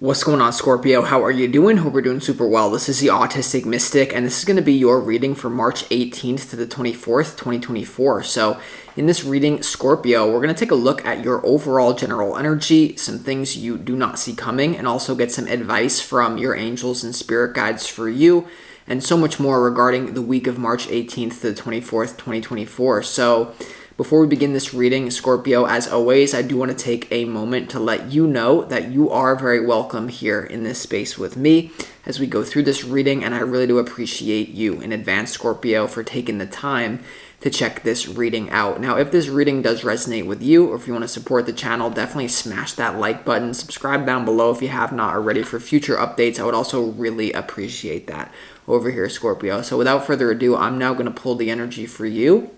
What's going on, Scorpio? How are you doing? Hope you're doing super well. This is the Autistic Mystic, and this is going to be your reading for March 18th to the 24th, 2024. So in this reading, Scorpio, we're going to take a look at your overall general energy, some things you do not see coming, and also get some advice from your angels and spirit guides for you, and so much more regarding the week of March 18th to the 24th, 2024. So before we begin this reading, Scorpio, as always, I do want to take a moment to let you know that you are very welcome here in this space with me as we go through this reading, and I really do appreciate you in advance, Scorpio, for taking the time to check this reading out. Now, if this reading does resonate with you, or if you want to support the channel, definitely smash that like button, subscribe down below if you have not already for future updates. I would also really appreciate that over here, Scorpio. So without further ado, I'm now going to pull the energy for you,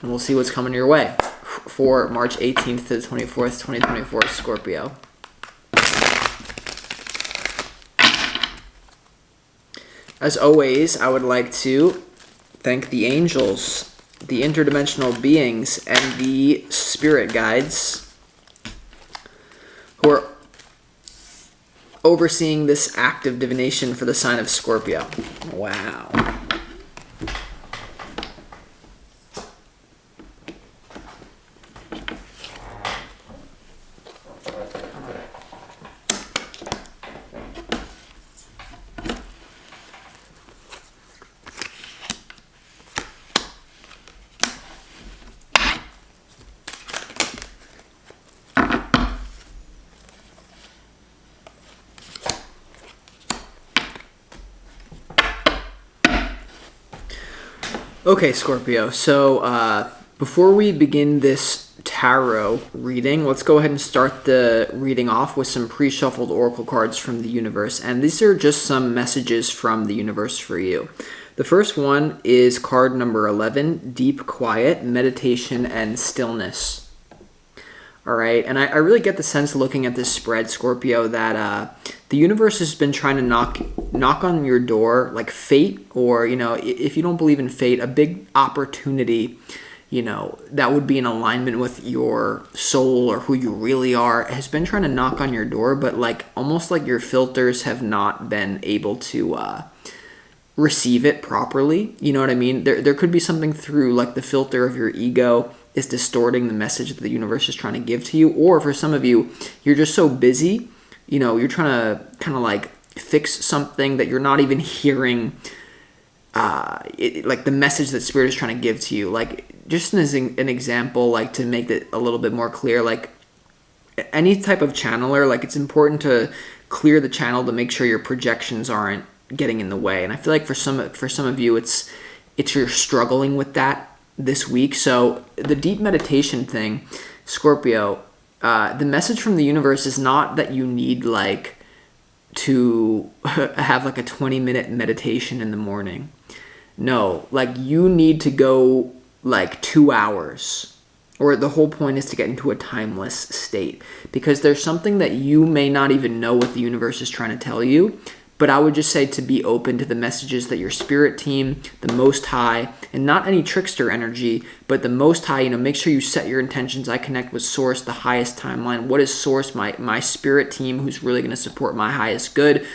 and we'll see what's coming your way for March 18th to the 24th, 2024, Scorpio. As always, I would like to thank the angels, the interdimensional beings, and the spirit guides who are overseeing this act of divination for the sign of Scorpio. Wow. Okay, Scorpio, so before we begin this tarot reading, let's go ahead and start the reading off with some pre-shuffled oracle cards from the universe, and these are just some messages from the universe for you. The first one is card number 11, Deep Quiet, Meditation, and Stillness. All right, and I really get the sense looking at this spread, Scorpio, that the universe has been trying to knock on your door, like fate, or, you know, if you don't believe in fate, a big opportunity, you know, that would be in alignment with your soul or who you really are, has been trying to knock on your door, but like almost like your filters have not been able to receive it properly. You know what I mean? There could be something through like the filter of your ego is distorting the message that the universe is trying to give to you, or for some of you, you're just so busy, you know, you're trying to kind of like fix something that you're not even hearing like the message that spirit is trying to give to you. Like, just as an example, like to make it a little bit more clear, like any type of channeler, like it's important to clear the channel to make sure your projections aren't getting in the way. And I feel like for some of you, it's you're struggling with that this week. So the deep meditation thing, Scorpio, the message from the universe is not that you need like to have like a 20-minute meditation in the morning. No, like you need to go like 2 hours, or the whole point is to get into a timeless state, because there's something that you may not even know what the universe is trying to tell you. But I would just say to be open to the messages that your spirit team, the Most High, and not any trickster energy, but the Most High, you know, make sure you set your intentions. I connect with Source, the highest timeline. What is Source, my spirit team, who's really going to support my highest good?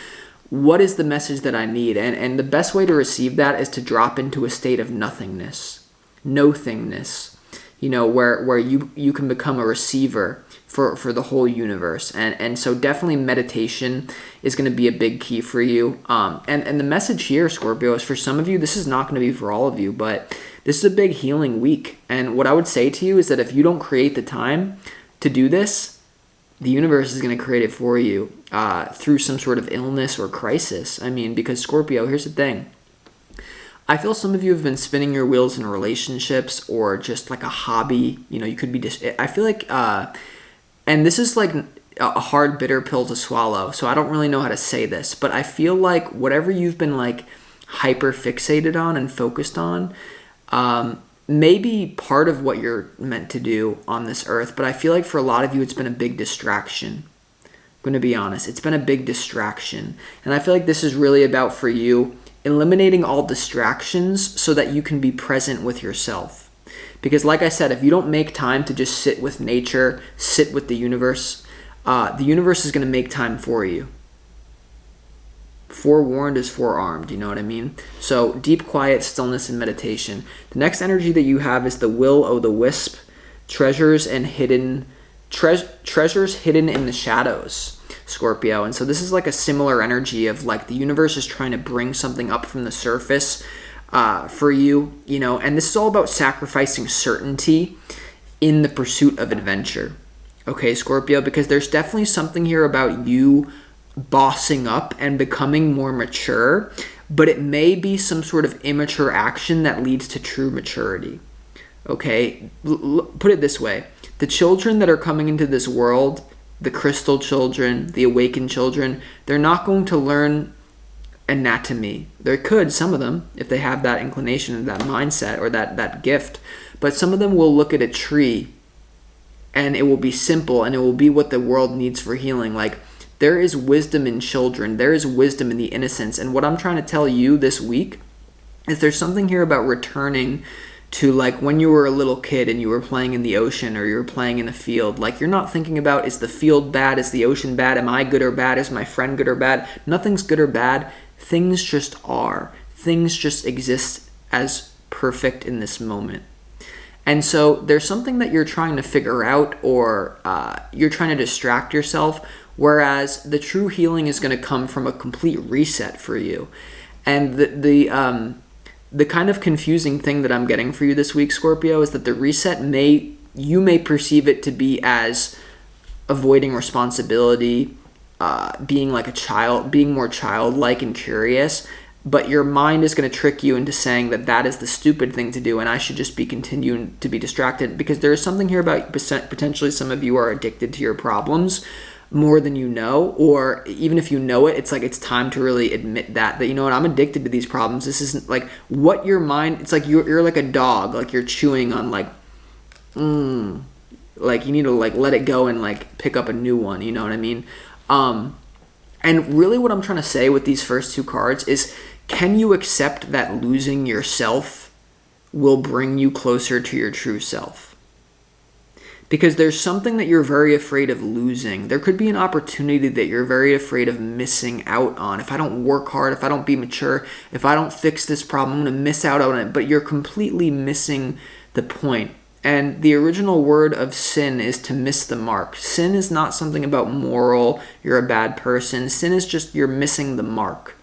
What is the message that I need? And the best way to receive that is to drop into a state of nothingness, no-thingness, you know, where you can become a receiver for the whole universe. And so definitely meditation is going to be a big key for you. And the message here, Scorpio, is for some of you, this is not going to be for all of you, but this is a big healing week. And what I would say to you is that if you don't create the time to do this, the universe is going to create it for you through some sort of illness or crisis. I mean, because Scorpio, here's the thing. I feel some of you have been spinning your wheels in relationships or just like a hobby. You know, you could be I feel like, and this is like a hard, bitter pill to swallow, so I don't really know how to say this, but I feel like whatever you've been like hyper fixated on and focused on, may be part of what you're meant to do on this earth, but I feel like for a lot of you, it's been a big distraction. I'm going to be honest. It's been a big distraction. And I feel like this is really about, for you, eliminating all distractions so that you can be present with yourself. Because like I said, if you don't make time to just sit with nature, sit with the universe, the universe is going to make time for you. Forewarned is forearmed, you know what I mean? So deep quiet, stillness, and meditation. The next energy that you have is the will-o'-the-wisp, treasures hidden in the shadows, Scorpio. And so this is like a similar energy of like the universe is trying to bring something up from the surface for you, you know, and this is all about sacrificing certainty in the pursuit of adventure. Okay, Scorpio, because there's definitely something here about you bossing up and becoming more mature, but it may be some sort of immature action that leads to true maturity. Okay, put it this way. The children that are coming into this world, the crystal children, the awakened children, they're not going to learn anatomy. They could, some of them, if they have that inclination, that mindset, or that gift. But some of them will look at a tree and it will be simple and it will be what the world needs for healing. Like, there is wisdom in children. There is wisdom in the innocence. And what I'm trying to tell you this week is there's something here about returning to like when you were a little kid and you were playing in the ocean or you were playing in a field. Like, you're not thinking about, is the field bad? Is the ocean bad? Am I good or bad? Is my friend good or bad? Nothing's good or bad. Things just are. Things just exist as perfect in this moment. And so there's something that you're trying to figure out, or you're trying to distract yourself, whereas the true healing is going to come from a complete reset for you. And the kind of confusing thing that I'm getting for you this week, Scorpio, is that the reset you may perceive it to be as avoiding responsibility, being like a child, being more childlike and curious, but your mind is going to trick you into saying that that is the stupid thing to do and I should just be continuing to be distracted, because there is something here about potentially some of you are addicted to your problems more than you know, or even if you know it, it's like it's time to really admit that you know what, I'm addicted to these problems. This isn't like what your mind, it's like you're like a dog, like you're chewing on like you need to like let it go and like pick up a new one, you know what I mean? And really what I'm trying to say with these first two cards is, can you accept that losing yourself will bring you closer to your true self? Because there's something that you're very afraid of losing. There could be an opportunity that you're very afraid of missing out on. If I don't work hard, if I don't be mature, if I don't fix this problem, I'm going to miss out on it. But you're completely missing the point. And the original word of sin is to miss the mark. Sin is not something about moral, you're a bad person. Sin is just you're missing the mark.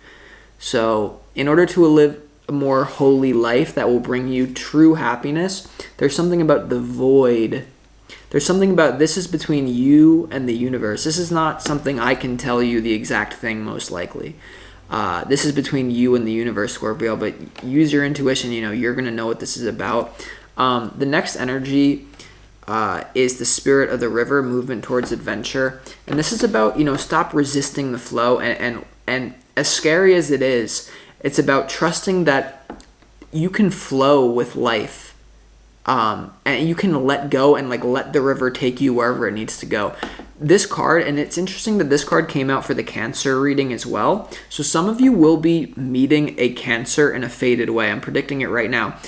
So in order to live a more holy life that will bring you true happiness, there's something about the void. There's something about this is between you and the universe. This is not something I can tell you the exact thing, most likely. This is between you and the universe, Scorpio, but use your intuition. You know, you're going to know what this is about. The next energy is the spirit of the river, movement towards adventure. And this is about, you know, stop resisting the flow. And as scary as it is, it's about trusting that you can flow with life. And you can let go and like let the river take you wherever it needs to go. This card, and it's interesting that this card came out for the Cancer reading as well. So some of you will be meeting a Cancer in a faded way. I'm predicting it right now.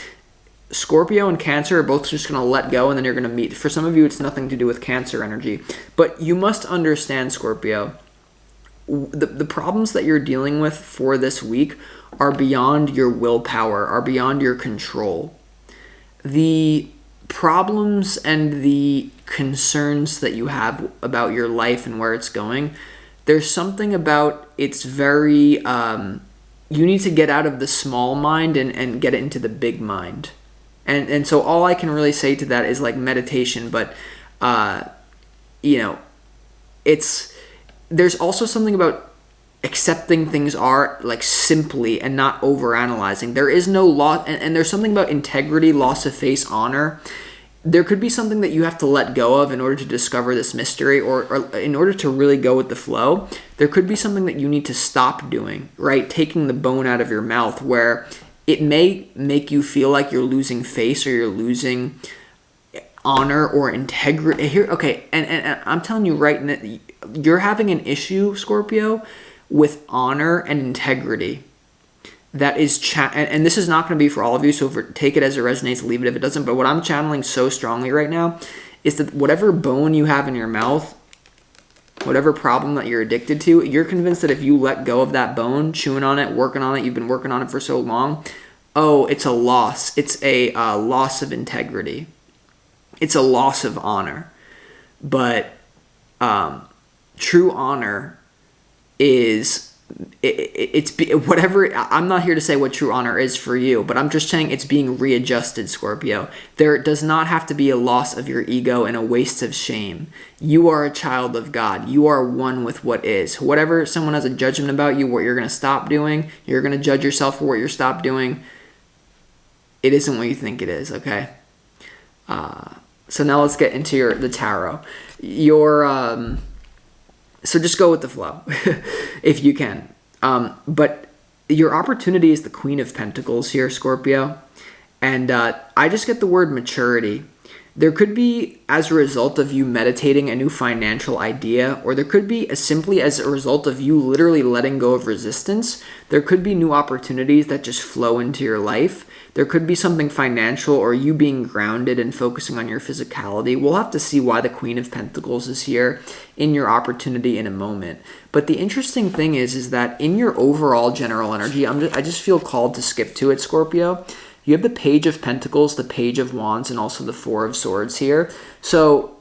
Scorpio and Cancer are both just going to let go, and then you're going to meet. For some of you, it's nothing to do with Cancer energy. But you must understand, Scorpio, the problems that you're dealing with for this week are beyond your willpower, are beyond your control. The problems and the concerns that you have about your life and where it's going, there's something about it's very, you need to get out of the small mind and get it into the big mind. And so all I can really say to that is like meditation, but, you know, there's also something about accepting things are like simply and not overanalyzing. There is no loss, and there's something about integrity, loss of face, honor. There could be something that you have to let go of in order to discover this mystery, or in order to really go with the flow. There could be something that you need to stop doing, right? Taking the bone out of your mouth, where it may make you feel like you're losing face or you're losing honor or integrity. Here, okay, and I'm telling you right now, you're having an issue, Scorpio, with honor and integrity. That is, and this is not going to be for all of you, so take it as it resonates, leave it if it doesn't. But what I'm channeling so strongly right now is that whatever bone you have in your mouth, whatever problem that you're addicted to, you're convinced that if you let go of that bone, chewing on it, working on it, you've been working on it for so long, oh, it's a loss. It's a loss of integrity. It's a loss of honor. But true honor is it's whatever. I'm not here to say what true honor is for you, but I'm just saying it's being readjusted, Scorpio. There does not have to be a loss of your ego and a waste of shame. You are a child of God. You are one with what is. Whatever someone has a judgment about you, what you're going to stop doing, you're going to judge yourself for what you're stop doing. It isn't what you think it is, okay? So now let's get into the tarot. So just go with the flow, if you can. But your opportunity is the Queen of Pentacles here, Scorpio. And I just get the word maturity. There could be as a result of you meditating a new financial idea, or there could be simply as a result of you literally letting go of resistance. There could be new opportunities that just flow into your life. There could be something financial or you being grounded and focusing on your physicality. We'll have to see why the Queen of Pentacles is here in your opportunity in a moment. But the interesting thing is that in your overall general energy, I just feel called to skip to it, Scorpio. You have the Page of Pentacles, the Page of Wands, and also the Four of Swords here. So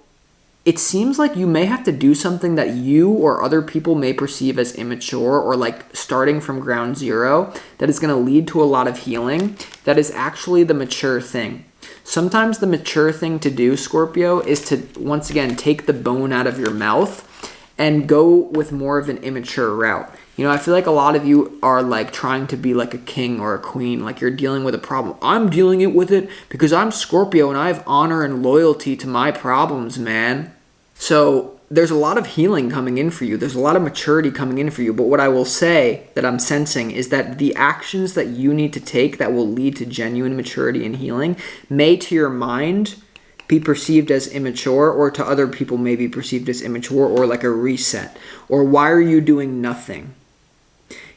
it seems like you may have to do something that you or other people may perceive as immature or like starting from ground zero that is going to lead to a lot of healing. That is actually the mature thing. Sometimes the mature thing to do, Scorpio, is to, once again, take the bone out of your mouth and go with more of an immature route. You know, I feel like a lot of you are like trying to be like a king or a queen, like you're dealing with a problem. I'm dealing it with it because I'm Scorpio and I have honor and loyalty to my problems, man. So there's a lot of healing coming in for you. There's a lot of maturity coming in for you. But what I will say that I'm sensing is that the actions that you need to take that will lead to genuine maturity and healing may to your mind be perceived as immature, or to other people may be perceived as immature or like a reset. Or why are you doing nothing?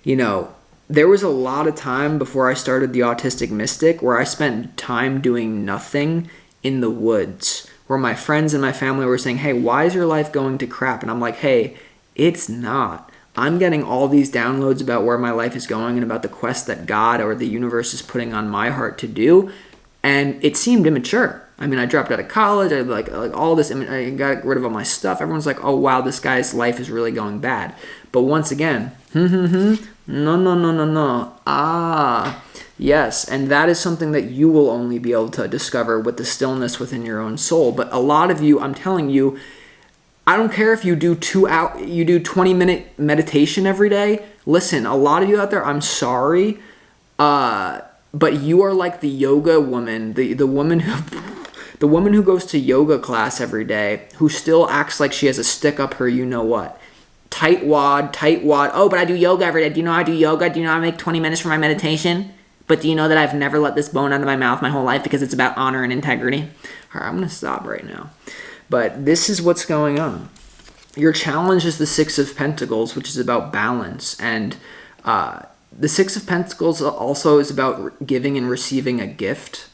You know, there was a lot of time before I started the Autistic Mystic where I spent time doing nothing in the woods, where my friends and my family were saying, hey, why is your life going to crap? And I'm like, hey, it's not. I'm getting all these downloads about where my life is going and about the quest that God or the universe is putting on my heart to do. And it seemed immature. I mean, I dropped out of college. I like all this. I got rid of all my stuff. Everyone's like, oh, wow, this guy's life is really going bad. But once again, no. Yes, and that is something that you will only be able to discover with the stillness within your own soul. But a lot of you, I'm telling you, I don't care if you do 20-minute meditation every day. Listen, a lot of you out there, I'm sorry, but you are like the yoga woman, the woman who goes to yoga class every day, who still acts like she has a stick up her you-know-what. Tight wad. Oh, but I do yoga every day. Do you know I do yoga? Do you know I make 20 minutes for my meditation? But do you know that I've never let this bone out of my mouth my whole life because it's about honor and integrity? All right, I'm going to stop right now. But this is what's going on. Your challenge is the Six of Pentacles, which is about balance. And the Six of Pentacles also is about giving and receiving a gift.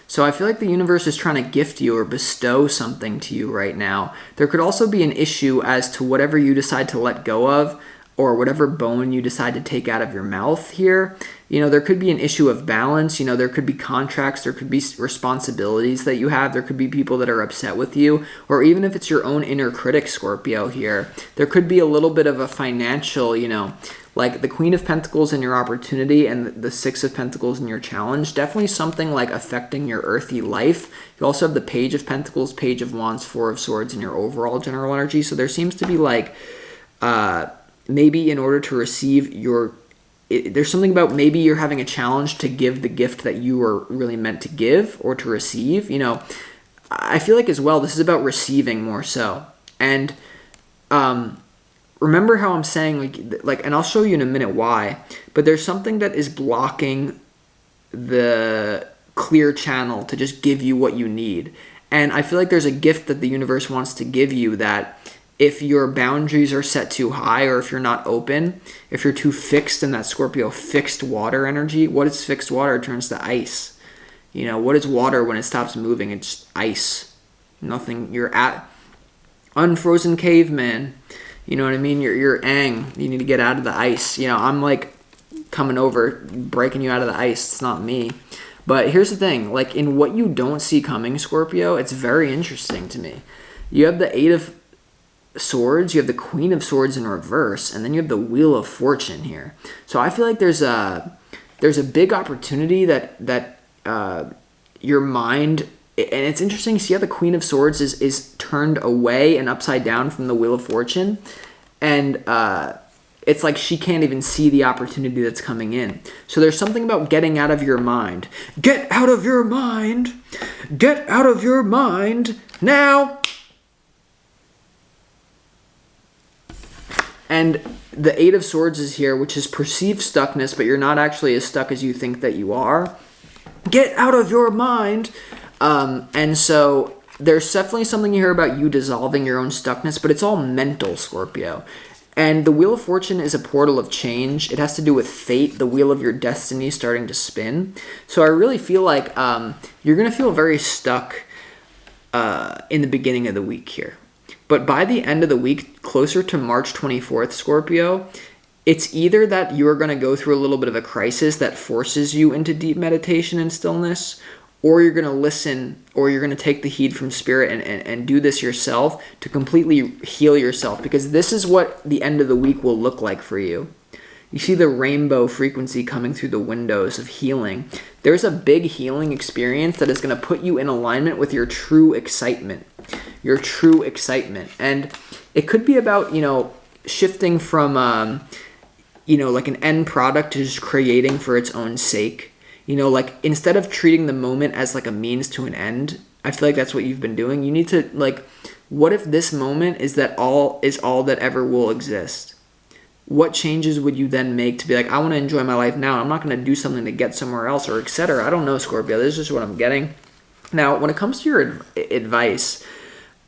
So I feel like the universe is trying to gift you or bestow something to you right now. There could also be an issue as to whatever you decide to let go of or whatever bone you decide to take out of your mouth here. You know, there could be an issue of balance. You know, there could be contracts. There could be responsibilities that you have. There could be people that are upset with you. Or even if it's your own inner critic, Scorpio, here, there could be a little bit of a financial, you know, like the Queen of Pentacles in your opportunity and the Six of Pentacles in your challenge. Definitely something like affecting your earthy life. You also have the Page of Pentacles, Page of Wands, Four of Swords in your overall general energy. So there seems to be like maybe in order to receive there's something about maybe you're having a challenge to give the gift that you were really meant to give or to receive. You know, I feel like as well, this is about receiving more so. And remember how I'm saying, like, and I'll show you in a minute why, but there's something that is blocking the clear channel to just give you what you need. And I feel like there's a gift that the universe wants to give you that if your boundaries are set too high or if you're not open, if you're too fixed in that Scorpio fixed water energy, what is fixed water? It turns to ice. You know, what is water when it stops moving? It's ice. Nothing. unfrozen caveman. You know what I mean? You're Aang. You need to get out of the ice. You know, I'm like coming over, breaking you out of the ice. It's not me. But here's the thing. Like, in what you don't see coming, Scorpio, it's very interesting to me. You have the Eight of Swords, you have the Queen of Swords in reverse, and then you have the Wheel of Fortune here. So I feel like there's a big opportunity that your mind, and it's interesting to see how the Queen of Swords is turned away and upside down from the Wheel of Fortune, and it's like she can't even see the opportunity that's coming in. So there's something about getting out of your mind. Get out of your mind! Get out of your mind now! And the Eight of Swords is here, which is perceived stuckness, but you're not actually as stuck as you think that you are. Get out of your mind! And so there's definitely something here about you dissolving your own stuckness, but it's all mental, Scorpio. And the Wheel of Fortune is a portal of change. It has to do with fate, the wheel of your destiny starting to spin. So I really feel like you're going to feel very stuck in the beginning of the week here. But by the end of the week, closer to March 24th, Scorpio, it's either that you're going to go through a little bit of a crisis that forces you into deep meditation and stillness, or you're going to listen, or you're going to take the heed from spirit and do this yourself to completely heal yourself, because this is what the end of the week will look like for you. You see the rainbow frequency coming through the windows of healing. There's a big healing experience that is going to put you in alignment with your true excitement. Your true excitement. And it could be about, shifting from, like an end product to just creating for its own sake. Like, instead of treating the moment as like a means to an end, I feel like that's what you've been doing. You need to, like, what if this moment is all that ever will exist? What changes would you then make to be like, I want to enjoy my life now. I'm not going to do something to get somewhere else or etc. I don't know, Scorpio. This is just what I'm getting. Now, when it comes to your advice,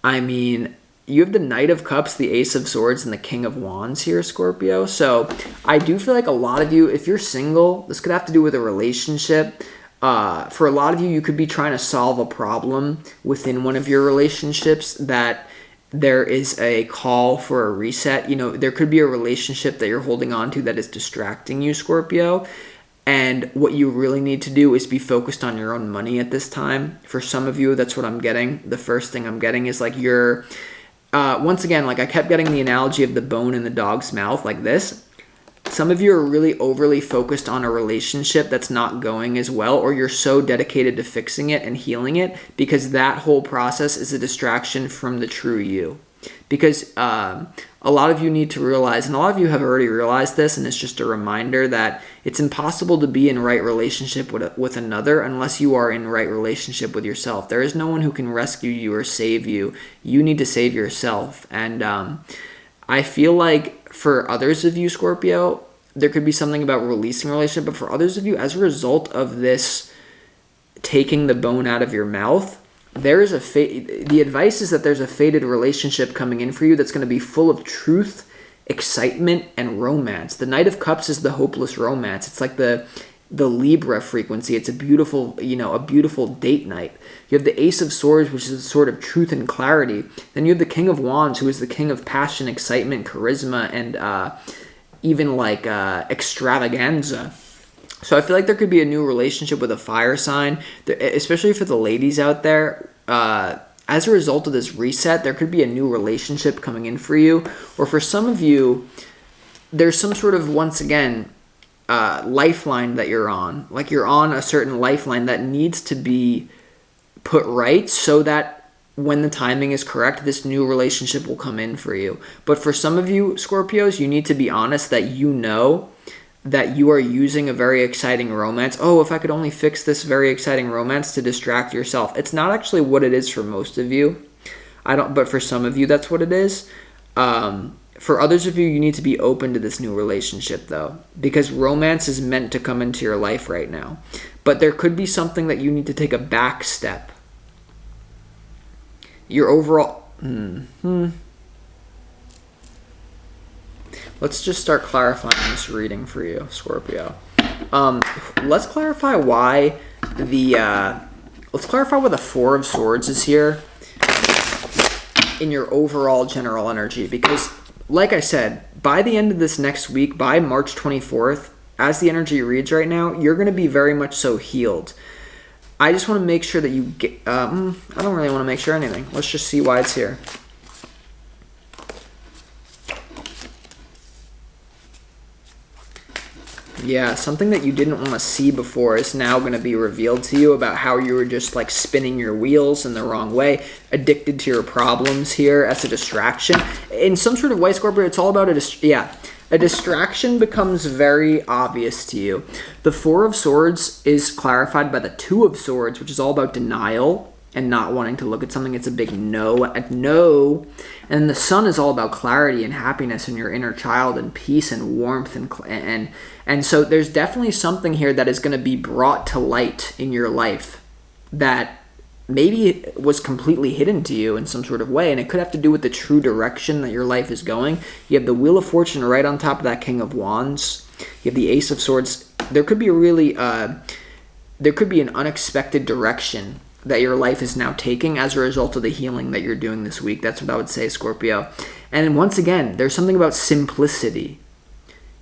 I mean, you have the Knight of Cups, the Ace of Swords, and the King of Wands here, Scorpio. So I do feel like a lot of you, if you're single, this could have to do with a relationship. For a lot of you, you could be trying to solve a problem within one of your relationships that there is a call for a reset. There could be a relationship that you're holding on to that is distracting you, Scorpio. And what you really need to do is be focused on your own money at this time. For some of you, that's what I'm getting. The first thing I'm getting is like you're, once again, like I kept getting the analogy of the bone in the dog's mouth like this. Some of you are really overly focused on a relationship that's not going as well, or you're so dedicated to fixing it and healing it because that whole process is a distraction from the true you. Because a lot of you need to realize, and a lot of you have already realized this, and it's just a reminder that it's impossible to be in right relationship with another unless you are in right relationship with yourself. There is no one who can rescue you or save you. You need to save yourself. And I feel like for others of you, Scorpio, there could be something about releasing a relationship, but for others of you, as a result of this taking the bone out of your mouth, there is the advice is that there's a fated relationship coming in for you that's going to be full of truth, excitement, and romance. The Knight of Cups is the hopeless romance. It's like the Libra frequency. It's a beautiful date night. You have the Ace of Swords, which is a sort of truth and clarity. Then you have the King of Wands, who is the king of passion, excitement, charisma, and even like extravaganza. So I feel like there could be a new relationship with a fire sign, especially for the ladies out there. As a result of this reset, there could be a new relationship coming in for you. Or for some of you, there's some sort of, once again, lifeline that you're on. Like you're on a certain lifeline that needs to be put right so that when the timing is correct, this new relationship will come in for you. But for some of you, Scorpios, you need to be honest that you know that you are using a very exciting romance. Oh, if I could only fix this very exciting romance to distract yourself. It's not actually what it is for most of you. But for some of you, that's what it is. For others of you, you need to be open to this new relationship, though, because romance is meant to come into your life right now. But there could be something that you need to take a back step. Your overall... Let's just start clarifying this reading for you, Scorpio. Let's clarify why the Four of Swords is here. in your overall general energy, because like I said, by the end of this next week, by March 24th, as the energy reads right now, you're going to be very much so healed. I just want to make sure that you get, I don't really want to make sure anything. Let's just see why it's here. Yeah, something that you didn't want to see before is now going to be revealed to you about how you were just like spinning your wheels in the wrong way, addicted to your problems here as a distraction. In some sort of way, Scorpio, it's all about a distraction becomes very obvious to you. The Four of Swords is clarified by the Two of Swords, which is all about denial and not wanting to look at something. It's a big no. And the Sun is all about clarity and happiness and your inner child and peace and warmth and so there's definitely something here that is going to be brought to light in your life that maybe was completely hidden to you in some sort of way, and it could have to do with the true direction that your life is going. You have the Wheel of Fortune right on top of that King of Wands. You have the Ace of Swords. There could be an unexpected direction that your life is now taking as a result of the healing that you're doing this week. That's what I would say, Scorpio. And once again, there's something about simplicity.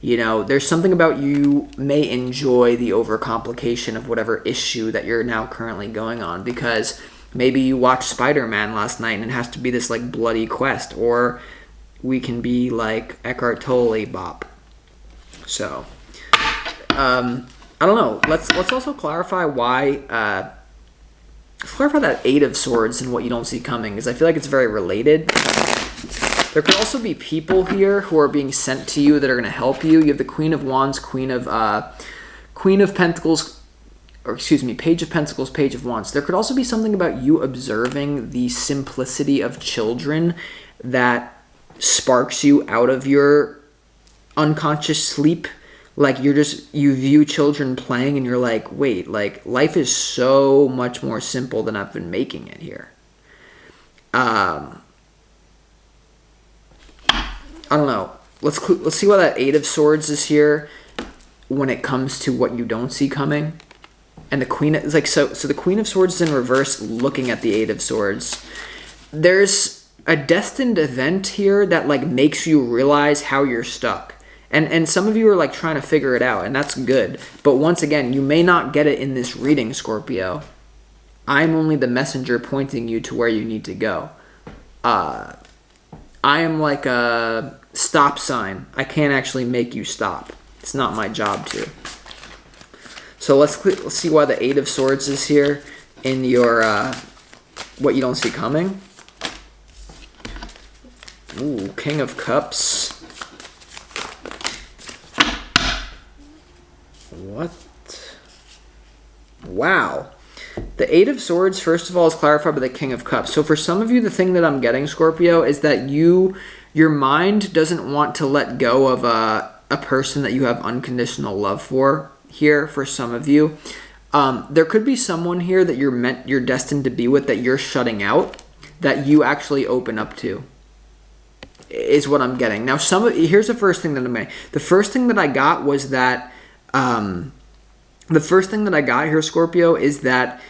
You know, there's something about you may enjoy the overcomplication of whatever issue that you're now currently going on, because maybe you watched Spider-Man last night and it has to be this like bloody quest, or we can be like Eckhart Tolle bop. So, I don't know. Let's also clarify why. Clarify that Eight of Swords and what you don't see coming, because I feel like it's very related. There could also be people here who are being sent to you that are going to help you. You have the Queen of Wands, Queen of Pentacles, or excuse me, Page of Pentacles, Page of Wands. There could also be something about you observing the simplicity of children that sparks you out of your unconscious sleep. Like you view children playing and you're like, wait, like life is so much more simple than I've been making it here. I don't know. Let's see why that Eight of Swords is here when it comes to what you don't see coming. And the Queen is like, so the Queen of Swords is in reverse looking at the Eight of Swords. There's a destined event here that like makes you realize how you're stuck. And some of you are like trying to figure it out, and that's good. But once again, you may not get it in this reading, Scorpio. I'm only the messenger pointing you to where you need to go. I am like a stop sign. I can't actually make you stop. It's not my job to. So let's see why the Eight of Swords is here in your what you don't see coming. Ooh, King of Cups. What? Wow. The Eight of Swords, first of all, is clarified by the King of Cups. So for some of you, the thing that I'm getting, Scorpio, is that your mind doesn't want to let go of a person that you have unconditional love for here for some of you. There could be someone here that you're destined to be with that you're shutting out, that you actually open up to, is what I'm getting. Now, here's the first thing that I'm getting. The first thing that I got was that the first thing that I got here, Scorpio, is that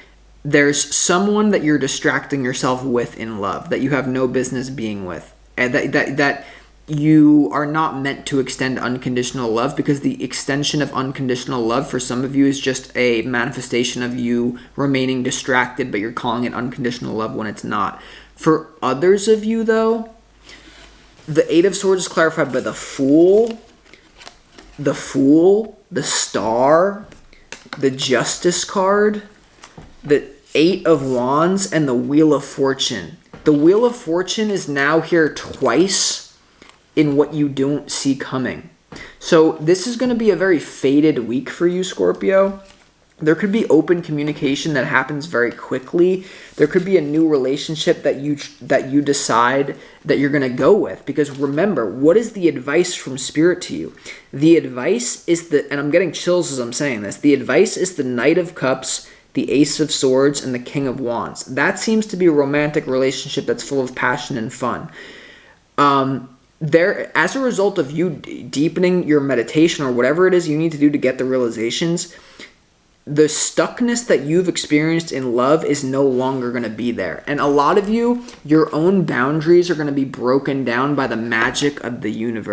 there's someone that you're distracting yourself with in love that you have no business being with, and that you are not meant to extend unconditional love, because the extension of unconditional love for some of you is just a manifestation of you remaining distracted, but you're calling it unconditional love when it's not. For others of you, though, the Eight of Swords is clarified by the Fool, the Star, the Justice card, the Eight of Wands, and the Wheel of Fortune. The Wheel of Fortune is now here twice in what you don't see coming. So this is going to be a very fated week for you, Scorpio. There could be open communication that happens very quickly. There could be a new relationship that you decide that you're going to go with. Because remember, what is the advice from Spirit to you? The advice is and I'm getting chills as I'm saying this, the advice is the Knight of Cups, the Ace of Swords, and the King of Wands. That seems to be a romantic relationship that's full of passion and fun. As a result of you deepening your meditation or whatever it is you need to do to get the realizations, the stuckness that you've experienced in love is no longer going to be there. And a lot of you, your own boundaries are going to be broken down by the magic of the universe.